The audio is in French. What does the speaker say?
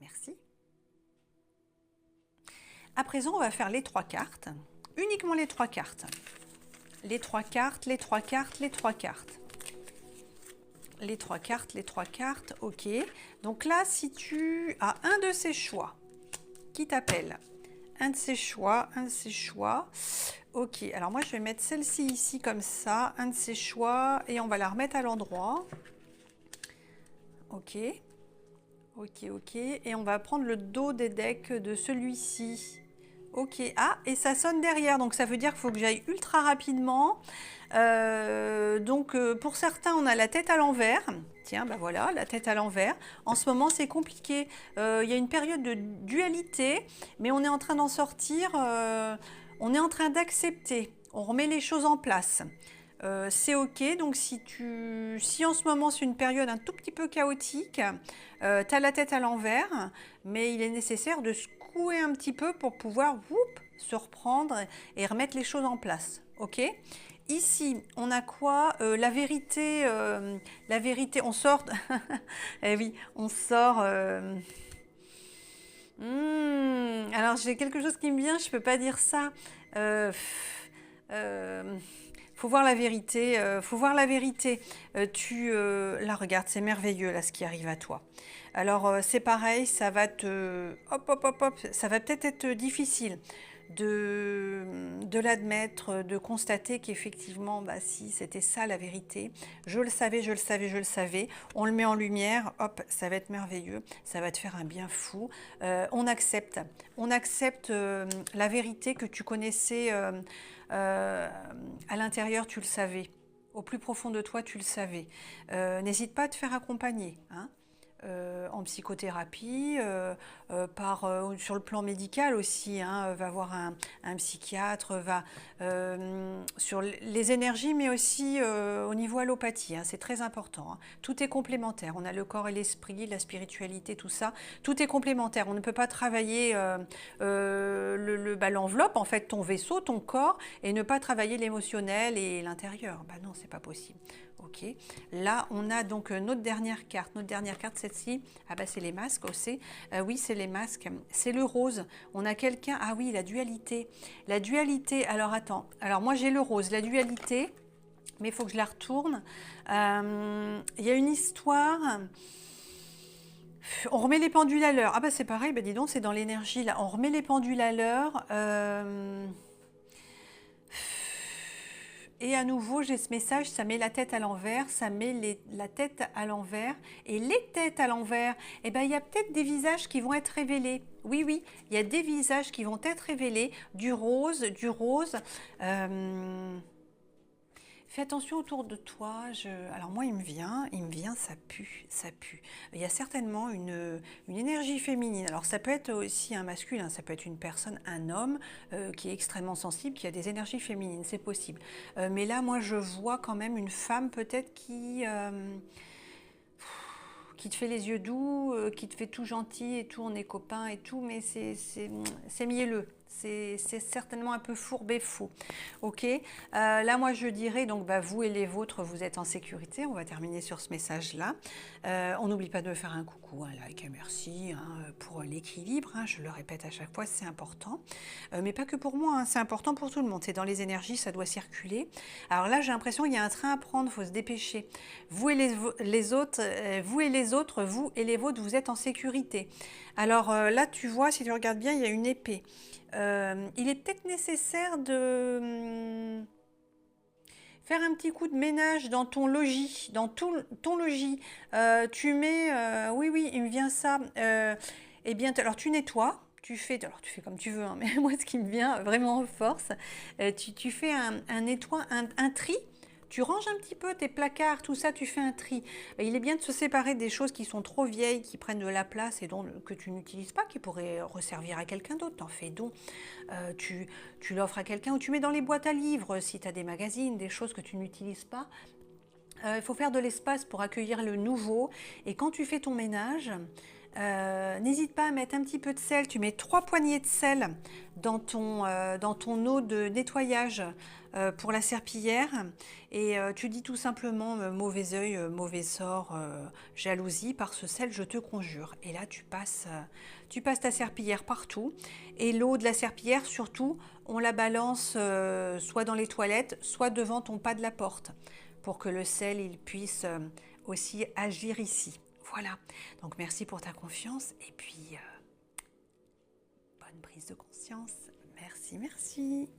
Merci. À présent, on va faire les 3 cartes. Uniquement les 3 cartes. Les 3 cartes, les 3 cartes, les 3 cartes. Les 3 cartes, les 3 cartes, ok. Donc là, si tu as un de ces choix qui t'appelle, un de ces choix, ok. Alors moi, je vais mettre celle-ci ici comme ça, un de ces choix, et on va la remettre à l'endroit. Ok, ok, ok. Et on va prendre le dos des decks de celui-ci. Ok, ah, et ça sonne derrière, donc ça veut dire qu'il faut que j'aille ultra rapidement. Pour certains, on a la tête à l'envers. Tiens, ben voilà, la tête à l'envers. En ce moment, c'est compliqué. Il y a une période de dualité, mais on est en train d'en sortir. On est en train d'accepter. On remet les choses en place. C'est ok, donc si en ce moment c'est une période un tout petit peu chaotique, tu as la tête à l'envers, mais il est nécessaire de secouer un petit peu pour pouvoir se reprendre et remettre les choses en place. Ok. Ici, on a quoi? La vérité, on sort. Eh oui, on sort. Alors j'ai quelque chose qui me vient, je peux pas dire ça. Faut voir la vérité, faut voir la vérité. Là, regarde, c'est merveilleux là ce qui arrive à toi. Alors c'est pareil, ça va ça va peut-être être difficile de l'admettre, de constater qu'effectivement, bah si, c'était ça la vérité. Je le savais, je le savais, je le savais. On le met en lumière, hop, ça va être merveilleux, ça va te faire un bien fou. On accepte la vérité que tu connaissais à l'intérieur, tu le savais. Au plus profond de toi, tu le savais. N'hésite pas à te faire accompagner, hein. En psychothérapie, sur le plan médical aussi, hein, va voir un psychiatre, sur les énergies, mais aussi au niveau allopathie, hein, c'est très important, hein. Tout est complémentaire, on a le corps et l'esprit, la spiritualité, tout ça, tout est complémentaire. On ne peut pas travailler l'enveloppe, en fait, ton vaisseau, ton corps, et ne pas travailler l'émotionnel et l'intérieur. Bah non, c'est pas possible. Ok, là on a donc notre dernière carte, celle-ci, ah bah c'est les masques aussi, oui c'est les masques, c'est le rose, on a quelqu'un, ah oui la dualité, alors attends, alors moi j'ai le rose, la dualité, mais il faut que je la retourne, il y a une histoire, on remet les pendules à l'heure, ah bah c'est pareil, bah dis donc c'est dans l'énergie là, on remet les pendules à l'heure, et à nouveau, j'ai ce message, ça met la tête à l'envers, ça met la tête à l'envers. Et les têtes à l'envers, eh ben, il y a peut-être des visages qui vont être révélés. Oui, oui, il y a des visages qui vont être révélés, du rose, Fais attention autour de toi. Alors moi, il me vient, ça pue, ça pue. Il y a certainement une énergie féminine. Alors ça peut être aussi un masculin, ça peut être une personne, un homme qui est extrêmement sensible, qui a des énergies féminines, c'est possible. Mais là, moi, je vois quand même une femme peut-être qui te fait les yeux doux, qui te fait tout gentil et tout, on est copains et tout, mais c'est mielleux. C'est certainement un peu fourbe et faux. Ok, là moi je dirais donc bah, vous et les vôtres vous êtes en sécurité. On va terminer sur ce message là. On n'oublie pas de me faire un coucou, un like, un merci, hein, pour l'équilibre, hein, je le répète à chaque fois, c'est important, mais pas que pour moi, hein, c'est important pour tout le monde. C'est dans les énergies, ça doit circuler. Alors là j'ai l'impression qu'il y a un train à prendre, il faut se dépêcher. Vous et les autres, vous et les vôtres, vous êtes en sécurité. Alors là tu vois, si tu regardes bien, il y a une épée. Il est peut-être nécessaire de faire un petit coup de ménage dans ton logis, dans tout ton logis. Tu mets, oui, oui, il me vient ça. Eh bien, alors tu nettoies. Tu fais comme tu veux, hein, mais moi, ce qui me vient vraiment en force, tu fais un tri. Tu ranges un petit peu tes placards, tout ça, tu fais un tri. Il est bien de se séparer des choses qui sont trop vieilles, qui prennent de la place et que tu n'utilises pas, qui pourraient resservir à quelqu'un d'autre. T'en fais don. Tu l'offres à quelqu'un ou tu mets dans les boîtes à livres si tu as des magazines, des choses que tu n'utilises pas. Il faut faire de l'espace pour accueillir le nouveau. Et quand tu fais ton ménage, N'hésite pas à mettre un petit peu de sel. Tu mets 3 poignées de sel dans ton eau de nettoyage pour la serpillière. Et tu dis tout simplement mauvais œil, mauvais sort, jalousie, par ce sel, je te conjure. Et là, tu passes ta serpillière partout. Et l'eau de la serpillière, surtout, on la balance soit dans les toilettes, soit devant ton pas de la porte, pour que le sel il puisse aussi agir ici. Voilà, donc merci pour ta confiance et puis bonne prise de conscience. Merci, merci.